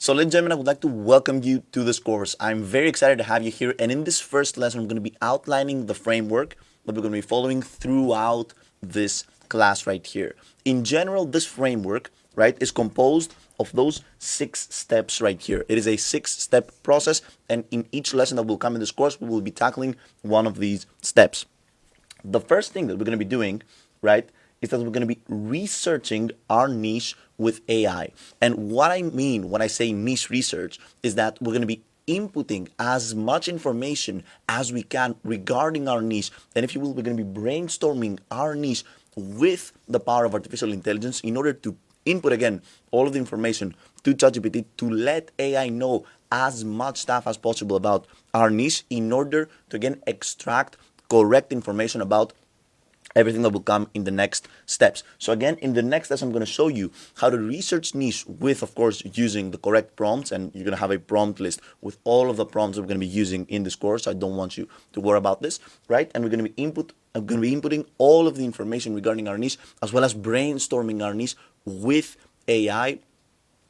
So, ladies and gentlemen, I would like to welcome you to this course. I'm very excited to have you here. And in this first lesson, I'm going to be outlining the framework that we're going to be following throughout this class right here. In general, this framework, right, is composed of those 6 steps right here. It is a 6-step process. And in each lesson that will come in this course, we will be tackling one of these steps. The first thing that we're going to be doing, right, is that we're going to be researching our niche with AI. And what I mean when I say niche research is that we're going to be inputting as much information as we can regarding our niche. And if you will, we're going to be brainstorming our niche with the power of artificial intelligence in order to input again all of the information to ChatGPT to let AI know as much stuff as possible about our niche in order to again extract correct information about everything that will come in the next steps. So again, in the next lesson, I'm going to show you how to research niche with, of course, using the correct prompts, and you're going to have a prompt list with all of the prompts that we're going to be using in this course. I don't want you to worry about this, right? And I'm going to be inputting all of the information regarding our niche, as well as brainstorming our niche with AI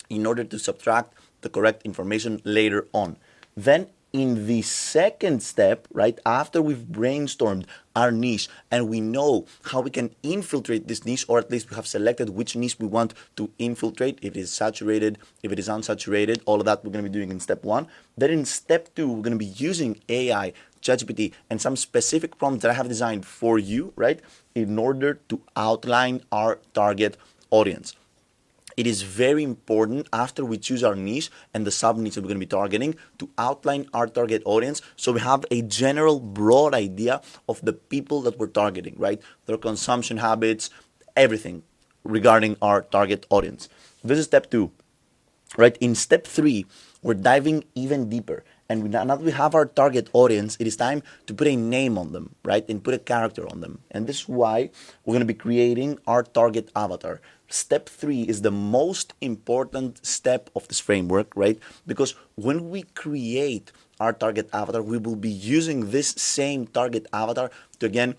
in order to subtract the correct information later on. Then in the second step, right, after we've brainstormed our niche and we know how we can infiltrate this niche, or at least we have selected which niche we want to infiltrate, if it is saturated, if it is unsaturated, all of that we're going to be doing in step 1. Then in step 2, we're going to be using AI, ChatGPT, and some specific prompts that I have designed for you, right, in order to outline our target audience. It is very important after we choose our niche and the sub niche that we're going to be targeting to outline our target audience so we have a general broad idea of the people that we're targeting, right? Their consumption habits, everything regarding our target audience. This is step 2. Right, in step 3, we're diving even deeper. And now that we have our target audience, it is time to put a name on them, right? And put a character on them. And this is why we're going to be creating our target avatar. Step 3 is the most important step of this framework, right? Because when we create our target avatar, we will be using this same target avatar to again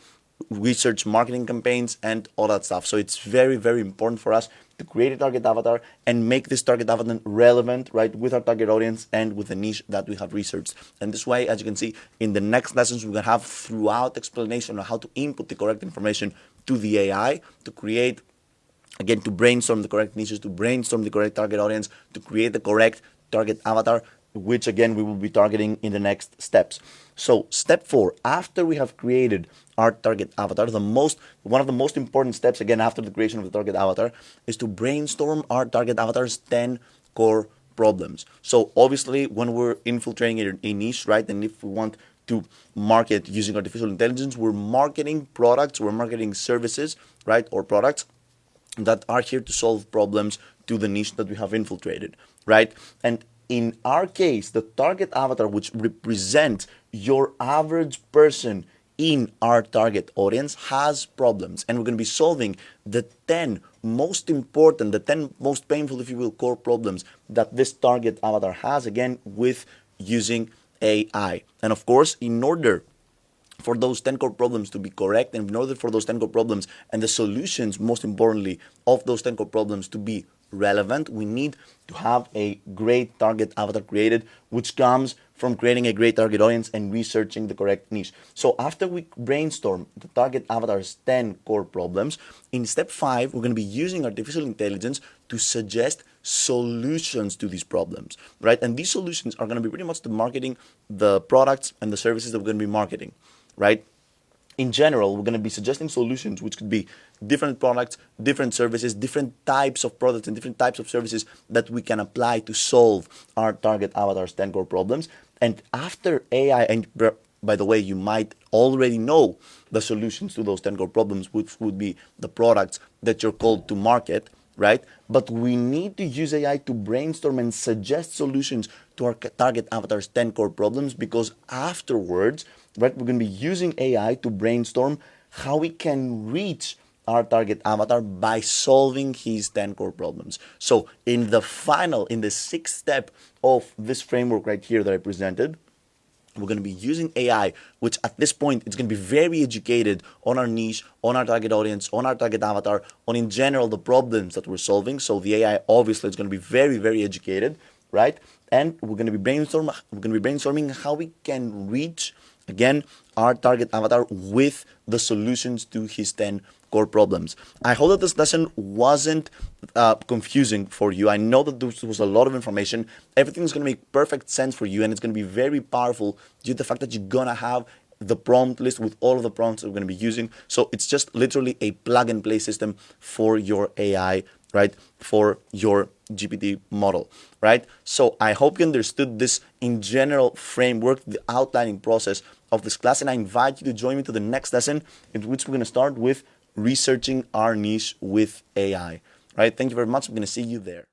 research marketing campaigns and all that stuff. So it's very, very important for us to create a target avatar and make this target avatar relevant, right, with our target audience and with the niche that we have researched. And this way, as you can see, in the next lessons, we're going to have throughout explanation on how to input the correct information to the AI to create, again, to brainstorm the correct niches, to brainstorm the correct target audience, to create the correct target avatar, which again we will be targeting in the next steps. So step 4, after we have created our target avatar, one of the most important steps again after the creation of the target avatar is to brainstorm our target avatar's 10 core problems. So obviously when we're infiltrating a niche, right, and if we want to market using artificial intelligence, we're marketing products, we're marketing services, right, or products that are here to solve problems to the niche that we have infiltrated, right? And in our case, the target avatar, which represents your average person in our target audience, has problems. And we're going to be solving the 10 most important, the 10 most painful, if you will, core problems that this target avatar has, again, with using AI. And of course, in order for those 10 core problems to be correct, and in order for those 10 core problems and the solutions, most importantly, of those 10 core problems to be relevant, we need to have a great target avatar created, which comes from creating a great target audience and researching the correct niche. So after we brainstorm the target avatar's 10 core problems, in step 5, we're going to be using artificial intelligence to suggest solutions to these problems, right? And these solutions are going to be pretty much the marketing, the products and the services that we're going to be marketing, right? In general, we're going to be suggesting solutions, which could be different products, different services, different types of products, and different types of services that we can apply to solve our target avatar's 10 core problems. And after AI, and by the way, you might already know the solutions to those 10 core problems, which would be the products that you're called to market, right? But we need to use AI to brainstorm and suggest solutions to our target avatar's 10 core problems, because afterwards, right, we're going to be using AI to brainstorm how we can reach our target avatar by solving his 10 core problems. So in the 6th step of this framework right here that I presented, we're going to be using AI, which at this point it's going to be very educated on our niche, on our target audience, on our target avatar, on in general the problems that we're solving. So the AI obviously is going to be very, very educated. right? And we're going to be brainstorming how we can reach again our target avatar with the solutions to his 10 core problems. I hope that this lesson wasn't confusing for you. I know that this was a lot of information. Everything's going to make perfect sense for you, and it's going to be very powerful due to the fact that you're going to have the prompt list with all of the prompts that we're going to be using. So it's just literally a plug and play system for your AI, right? For your GPT model, right? So I hope you understood this in general framework, the outlining process of this class, and I invite you to join me to the next lesson, in which we're going to start with researching our niche with AI, right? Thank you very much. I'm going to see you there.